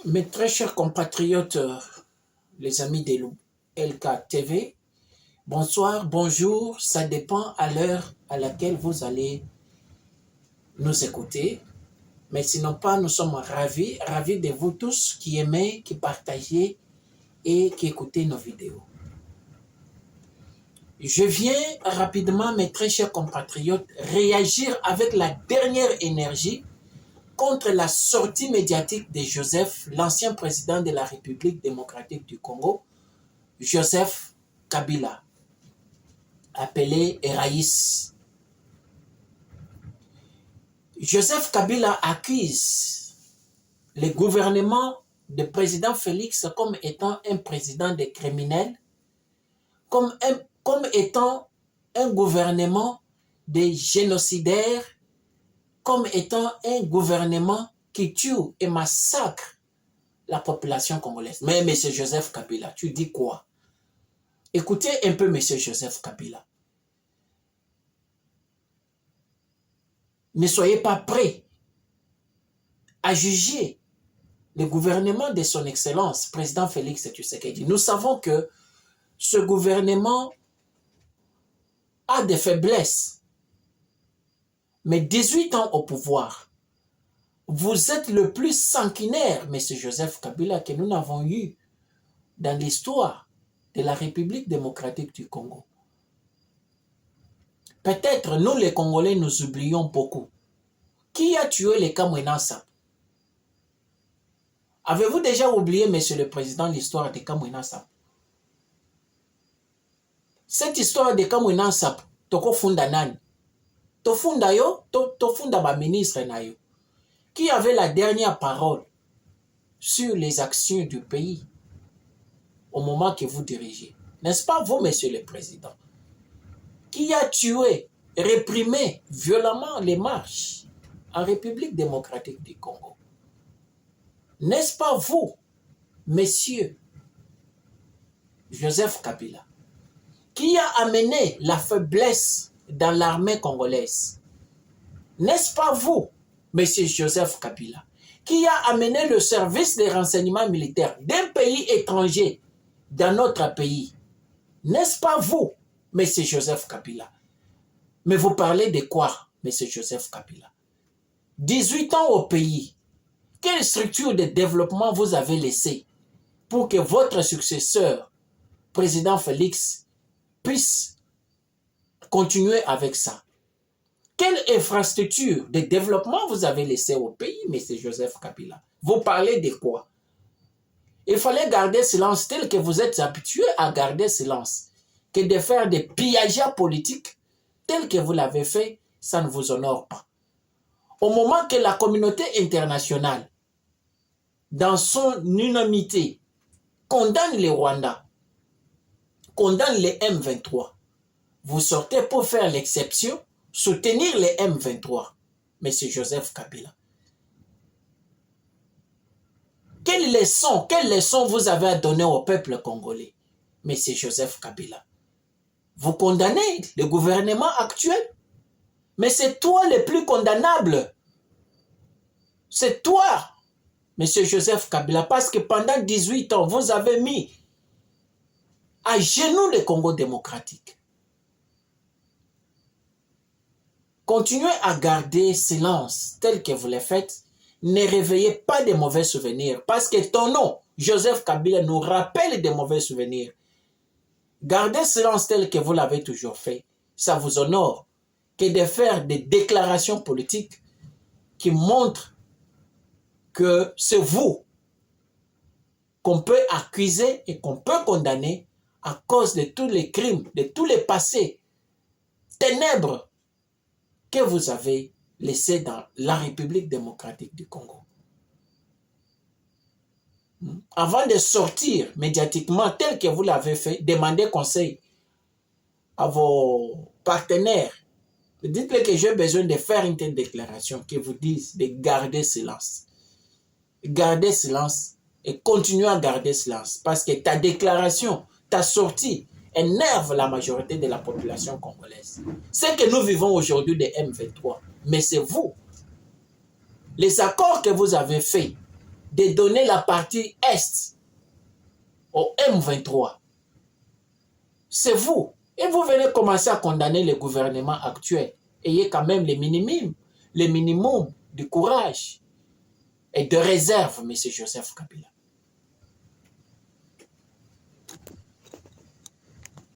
Mes très chers compatriotes, les amis de LK TV, bonsoir, bonjour, ça dépend à l'heure à laquelle vous allez nous écouter. Mais sinon pas, nous sommes ravis de vous tous qui aimez, qui partagez et qui écoutez nos vidéos. Je viens rapidement, mes très chers compatriotes, réagir avec la dernière énergie contre la sortie médiatique de Joseph, l'ancien président de la République démocratique du Congo, Joseph Kabila, appelé Eraïs. Joseph Kabila accuse le gouvernement du président Félix comme étant un président de criminels, comme étant un gouvernement de génocidaires, comme étant un gouvernement qui tue et massacre la population congolaise. Mais M. Joseph Kabila, tu dis quoi? Écoutez un peu M. Joseph Kabila. Ne soyez pas prêts à juger le gouvernement de son Excellence, président Félix Tshisekedi. Nous savons que ce gouvernement a des faiblesses. Mais 18 ans au pouvoir, vous êtes le plus sanguinaire, M. Joseph Kabila, que nous n'avons eu dans l'histoire de la République démocratique du Congo. Peut-être nous les Congolais nous oublions beaucoup. Qui a tué les Kamwina Nsapu? Avez-vous déjà oublié, Monsieur le Président, l'histoire de Kamwina Nsapu? Cette histoire de Kamwina Nsapu, toko funda nani? To funda yo, to funda ba ministre na yo. Qui avait la dernière parole sur les actions du pays au moment que vous dirigez? N'est-ce pas vous, Monsieur le Président? Qui a tué, réprimé violemment les marches en République démocratique du Congo? N'est-ce pas vous, Monsieur Joseph Kabila, qui a amené la faiblesse dans l'armée congolaise? N'est-ce pas vous, Monsieur Joseph Kabila, qui a amené le service des renseignements militaires d'un pays étranger dans notre pays? N'est-ce pas vous, Monsieur Joseph Kabila? Mais vous parlez de quoi, Monsieur Joseph Kabila? 18 ans au pays. Quelle structure de développement vous avez laissé pour que votre successeur, président Félix, puisse continuer avec ça? Quelle infrastructure de développement vous avez laissé au pays, M. Joseph Kabila? Vous parlez de quoi? Il fallait garder silence tel que vous êtes habitué à garder silence, que de faire des pillages politiques tel que vous l'avez fait, ça ne vous honore pas. Au moment que la communauté internationale, dans son unanimité, condamne les Rwandais, condamne les M23, vous sortez pour faire l'exception, soutenir les M23, M. Joseph Kabila. Quelle leçon vous avez à donner au peuple congolais, M. Joseph Kabila? Vous condamnez le gouvernement actuel, mais c'est toi le plus condamnable. C'est toi, M. Joseph Kabila, parce que pendant 18 ans, vous avez mis à genoux le Congo démocratique. Continuez à garder silence tel que vous le faites. Ne réveillez pas de mauvais souvenirs, parce que ton nom, Joseph Kabila, nous rappelle de mauvais souvenirs. Gardez silence tel que vous l'avez toujours fait. Ça vous honore que de faire des déclarations politiques qui montrent que c'est vous qu'on peut accuser et qu'on peut condamner à cause de tous les crimes, de tous les passés ténèbres que vous avez laissés dans la République démocratique du Congo. Avant de sortir médiatiquement tel que vous l'avez fait, demandez conseil à vos partenaires. Dites-leur que j'ai besoin de faire une telle déclaration, qu'ils vous disent de garder silence. Gardez silence et continuez à garder silence parce que ta déclaration, ta sortie énerve la majorité de la population congolaise. C'est que nous vivons aujourd'hui de M23, mais c'est vous. Les accords que vous avez faits de donner la partie Est au M23. C'est vous. Et vous venez commencer à condamner le gouvernement actuel. Ayez quand même le minimum du courage et de réserve, M. Joseph Kabila.